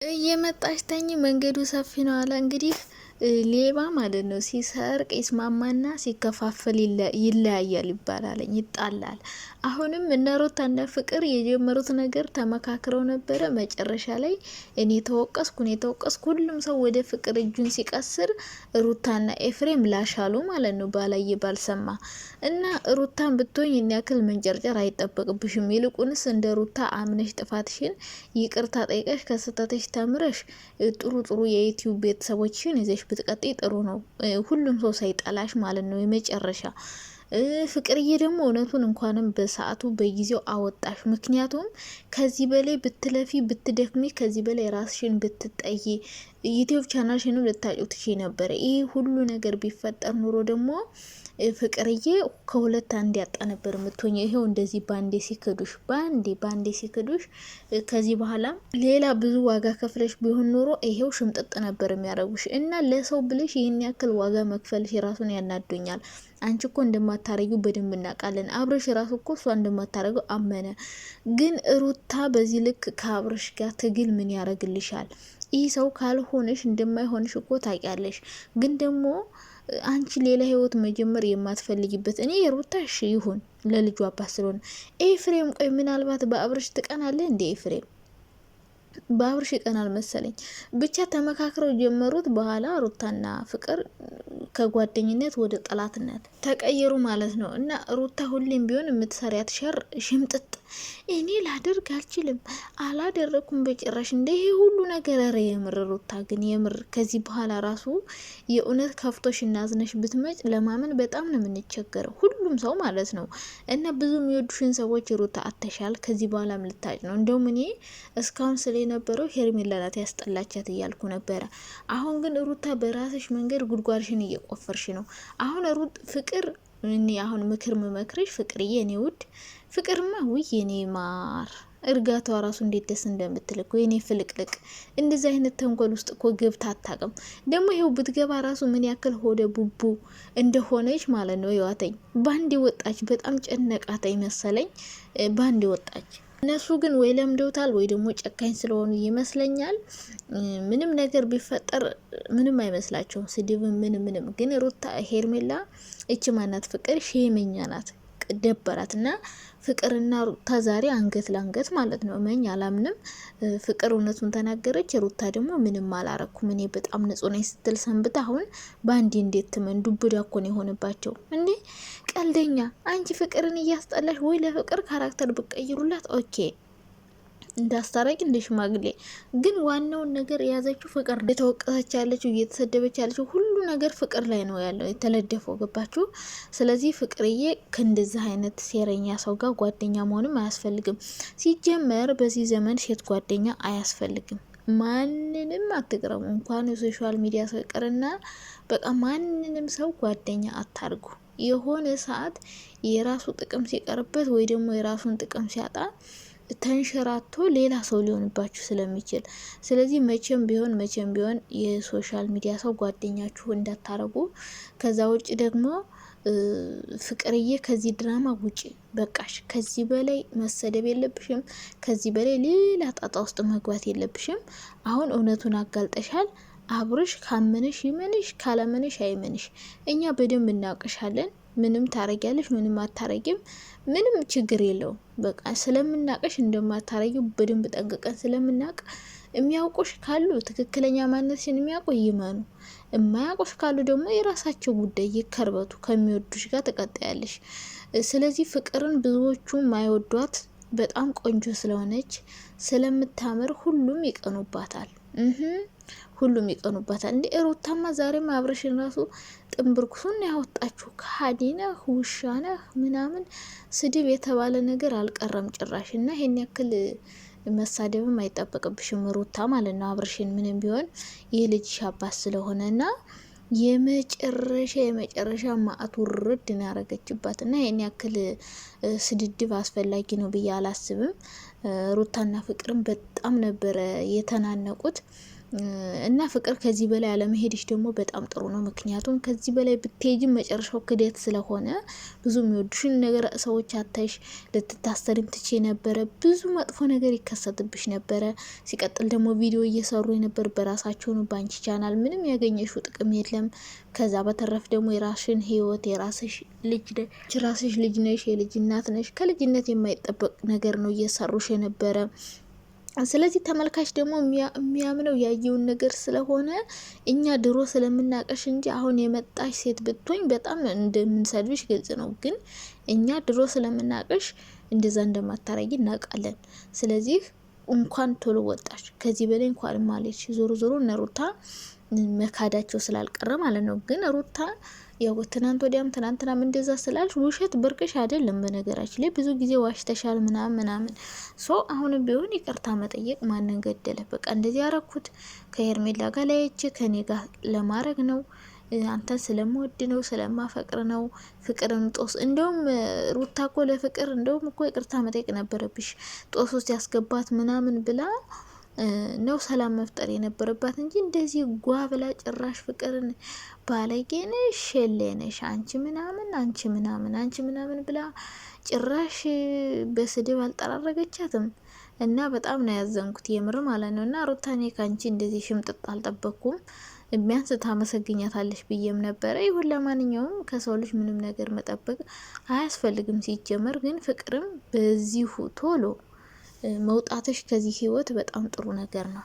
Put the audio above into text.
እየመጣች ተኝ መንገዱ ሰፊ ነው አለ። እንግዲህ ሌባ ማለት ነው ሲሰርቅ ይስማማና ሲከፋፈል ይለያያል ይባላል፣ ይጣላል። አሁንም እነ ሩታና ፍቅር የጀመሩት ነገር ተመካክረው ነበረ። መጨረሻ ላይ እኔ ተወቀስኩ ሁሉም ሰው ወደ ፍቅር እጁን ሲቀስር ሩታና ኤፍሬም ላሻሉ ማለት ነው። ባላየ ባልሰማ እና ሩታን ብትሆኝ እኔ ያክል መንጨርጨር አይጠበቅብሽም። ይልቁንስ እንደ ሩታ አምነሽ ጥፋትሽን ይቅርታ ጠይቀሽ ከስተተሽ ተምረሽ ጥሩ የዩቲዩብ ቤተሰቦችን ይዘሽ ብትቀጥይ ጥሩ ነው። ሁሉም ሰው ሳይጠላሽ ማለት ነው። የመጨረሻ ፍቅርዬ ደግሞ እውነቱን እንኳንም በሰዓቱ በጊዜው አወጣሽ። ምክንያቱም ከዚህ በላይ ብትለፊ ብትደክሚ፣ ከዚህ በላይ ራስሽን ብትጠይ ዩቲዩብ ቻናልሽንም ልታጭው ትቼ ነበረ። ይህ ሁሉ ነገር ቢፈጠር ኑሮ ደግሞ ፍቅርዬ ከሁለት አንድ ያጣ ነበር የምትሆኝ። ይሄው እንደዚህ ባንዴ ሲክዱሽ ከዚህ በኋላ ሌላ ብዙ ዋጋ ከፍለሽ ቢሆን ኖሮ ይሄው ሽምጥጥ ነበር የሚያደርጉሽ። እና ለሰው ብለሽ ይህን ያክል ዋጋ መክፈልሽ ራሱን ያናዶኛል። አንቺ እኮ እንደማታረጊው በደንብ እናውቃለን። አብረሽ ራሱ እኮ እሷ እንደማታረገው አመነ። ግን ሩታ በዚህ ልክ ከአብረሽ ጋር ትግል ምን ያደርግልሻል? ይህ ሰው ካልሆነሽ እንደማይሆንሽ እኮ ታውቂያለሽ። ግን ደግሞ አንቺ ሌላ ህይወት መጀመር የማትፈልጊበት እኔ የሩታሽ ይሁን ለልጁ አባት ስለሆነ ኤፍሬም፣ ቆይ ምናልባት በአብረሽ ትቀናለህ እንዴ? ኤፍሬም በአብርሽ ይቀናል መሰለኝ። ብቻ ተመካክረው ጀመሩት። በኋላ ሩታና ፍቅር ከጓደኝነት ወደ ጠላትነት ተቀየሩ ማለት ነው። እና ሩታ ሁሌም ቢሆን የምትሰሪያት ሸር ሽምጥጥ፣ እኔ ላደርግ አልችልም፣ አላደረኩም በጭራሽ እንደ ይሄ ሁሉ ነገር። ረ የምር ሩታ ግን የምር ከዚህ በኋላ ራሱ የእውነት ከፍቶሽ እናዝነሽ ብትመጭ ለማመን በጣም ነው የምንቸገረው፣ ሁሉም ሰው ማለት ነው። እና ብዙ የሚወዱሽን ሰዎች ሩታ አተሻል፣ ከዚህ በኋላ ምልታጭ ነው። እንደውም እኔ እስካሁን ስለ የነበረው ሄርሜላ ናት ያስጠላቻት እያልኩ ነበረ። አሁን ግን ሩታ በራስሽ መንገድ ጉድጓድሽን እየቆፈርሽ ነው። አሁን ፍቅር እኔ አሁን ምክር መመክርሽ ፍቅርዬ፣ እኔ ውድ ፍቅርማ ውይ የኔ ማር እርጋታዋ ራሱ እንዴት ደስ እንደምትል እኮ የኔ ፍልቅልቅ። እንደዚህ አይነት ተንኮል ውስጥ እኮ ገብታ አታውቅም። ደግሞ ይሄው ብትገባ ራሱ ምን ያክል ሆደ ቡቡ እንደሆነች ማለት ነው። ይዋተኝ ባንዴ ወጣች። በጣም ጨነቃተኝ መሰለኝ ባንዴ ወጣች። እነሱ ግን ወይ ለምደውታል ወይ ደግሞ ጨካኝ ስለሆኑ ይመስለኛል። ምንም ነገር ቢፈጠር ምንም አይመስላቸውም። ስድብ ምንም ግን ሩታ ሄርሜላ እች ማናት ፍቅር ሼመኛ ናት። ደበራት እና ፍቅርና ሩታ ዛሬ አንገት ለአንገት ማለት ነው። እመኝ አላምንም። ፍቅር እውነቱን ተናገረች። ሩታ ደግሞ ምንም አላረኩም እኔ በጣም ንጹህ ነኝ ስትል ሰንብታ አሁን ባንዲ እንዴት ትመን ዱብዳ እኮ ነው የሆነባቸው እንዴ! ቀልደኛ አንቺ ፍቅርን እያስጠላሽ ወይ ለፍቅር ካራክተር ብቀይሩላት ኦኬ እንዳስታራቂ እንደ ሽማግሌ። ግን ዋናውን ነገር የያዘችው ፍቅር፣ የተወቀሰች ያለችው እየተሰደበች ያለችው ሁሉ ነገር ፍቅር ላይ ነው ያለው የተለደፈው። ገባችሁ? ስለዚህ ፍቅርዬ ከእንደዚህ አይነት ሴረኛ ሰው ጋር ጓደኛ መሆንም አያስፈልግም። ሲጀመር በዚህ ዘመን ሴት ጓደኛ አያስፈልግም። ማንንም አትቅረቡ። እንኳን የሶሻል ሚዲያ ሰው ይቅርና በቃ ማንንም ሰው ጓደኛ አታርጉ። የሆነ ሰዓት የራሱ ጥቅም ሲቀርበት ወይ ደግሞ የራሱን ጥቅም ሲያጣ ተንሸራቶ ሌላ ሰው ሊሆንባችሁ ስለሚችል፣ ስለዚህ መቼም ቢሆን የሶሻል ሚዲያ ሰው ጓደኛችሁ እንዳታረጉ። ከዛ ውጭ ደግሞ ፍቅርዬ ከዚህ ድራማ ውጪ በቃሽ። ከዚህ በላይ መሰደብ የለብሽም። ከዚህ በላይ ሌላ ጣጣ ውስጥ መግባት የለብሽም። አሁን እውነቱን አጋልጠሻል። አብርሽ ካመነሽ ይመንሽ፣ ካላመነሽ አይመንሽ። እኛ በደንብ እናውቅሻለን። ምንም ታረጊያለሽ፣ ምንም አታረጊም፣ ምንም ችግር የለውም። በቃ ስለምናቀሽ እንደማታረጊው በደንብ ጠንቅቀን ስለምናቅ የሚያውቁሽ ካሉ ትክክለኛ ማንነትሽን የሚያውቁ ይመኑ፣ የማያውቁሽ ካሉ ደግሞ የራሳቸው ጉዳይ ይከርበቱ። ከሚወዱሽ ጋር ትቀጣያለሽ። ስለዚህ ፍቅርን ብዙዎቹ ማይወዷት በጣም ቆንጆ ስለሆነች ስለምታምር ሁሉም ይቀኑባታል። ሁሉም ይቀኑባታል። እንዴ ሩታማ ዛሬም አብረሽን ራሱ ጥንብርኩሱን ያወጣችሁ ከሃዲ ነህ፣ ውሻ ነህ ምናምን ስድብ የተባለ ነገር አልቀረም ጭራሽ። እና ይሄን ያክል መሳደብም አይጠበቅብሽም ሩታ ማለት ነው። አብረሽን ምንም ቢሆን ይህ ልጅሽ አባት ስለሆነ እና የመጨረሻ ማአት ውርድ ያረገችባት እና ይሄን ያክል ስድድብ አስፈላጊ ነው ብዬ አላስብም። ሩታና ፍቅርም በጣም ነበረ የተናነቁት። እና ፍቅር ከዚህ በላይ አለመሄድሽ ደግሞ በጣም ጥሩ ነው። ምክንያቱም ከዚህ በላይ ብትሄጂም መጨረሻው ክደት ስለሆነ ብዙ የሚወዱሽን ነገር ሰዎች አታይሽ ልትታሰሪም ትቼ ነበረ። ብዙ መጥፎ ነገር ይከሰትብሽ ነበረ። ሲቀጥል ደግሞ ቪዲዮ እየሰሩ የነበር በራሳቸው ነው። ባንቺ ቻናል ምንም ያገኘሽው ጥቅም የለም። ከዛ በተረፍ ደግሞ የራስሽን ህይወት የራስሽ ልጅ ነሽ፣ የልጅ እናት ነሽ። ከልጅነት የማይጠበቅ ነገር ነው እየሰሩሽ የነበረ። ስለዚህ ተመልካች ደግሞ የሚያምነው ያየውን ነገር ስለሆነ እኛ ድሮ ስለምናቀሽ እንጂ አሁን የመጣሽ ሴት ብትሆኝ በጣም እንደምንሰድብሽ ግልጽ ነው። ግን እኛ ድሮ ስለምናቀሽ እንደዛ እንደማታረጊ እናውቃለን። ስለዚህ እንኳን ቶሎ ወጣሽ፣ ከዚህ በላይ እንኳን ማለች። ዞሮ ዞሮ እነ ሩታ መካዳቸው ስላልቀረ ማለት ነው። ግን ሩታ ያው ትናንትናም እንደዛ ስላልሽ ውሸት ብርቅሽ አይደለም። በነገራችን ላይ ብዙ ጊዜ ዋሽተሻል ምናምን ሶ አሁንም ቢሆን ይቅርታ መጠየቅ ማንን ገደለ? በቃ እንደዚህ ያረኩት ከሄርሜላ ጋር ላይቼ ከኔ ጋር ለማድረግ ነው፣ አንተን ስለምወድ ነው፣ ስለማፈቅር ነው። ፍቅርን ጦስ እንደውም ሩታ እኮ ለፍቅር እንደውም እኮ ይቅርታ መጠየቅ ነበረብሽ። ጦስ ውስጥ ያስገባት ምናምን ብላ ነው ሰላም መፍጠር የነበረባት እንጂ እንደዚህ ጓ ብላ ጭራሽ ፍቅርን ባለጌነሽ ሸሌነሽ አንቺ ምናምን ብላ ጭራሽ በስድብ አልጠራረገቻትም። እና በጣም ነው ያዘንኩት የምር ማለት ነው። እና ሩታኔ ካንቺ እንደዚህ ሽምጥጥ አልጠበቅኩም። ቢያንስ ታመሰግኛታለሽ ብዬም ነበረ። ይሁን ለማንኛውም ከሰው ልጅ ምንም ነገር መጠበቅ አያስፈልግም ሲጀመር። ግን ፍቅርም በዚሁ ቶሎ መውጣትሽ ከዚህ ህይወት በጣም ጥሩ ነገር ነው።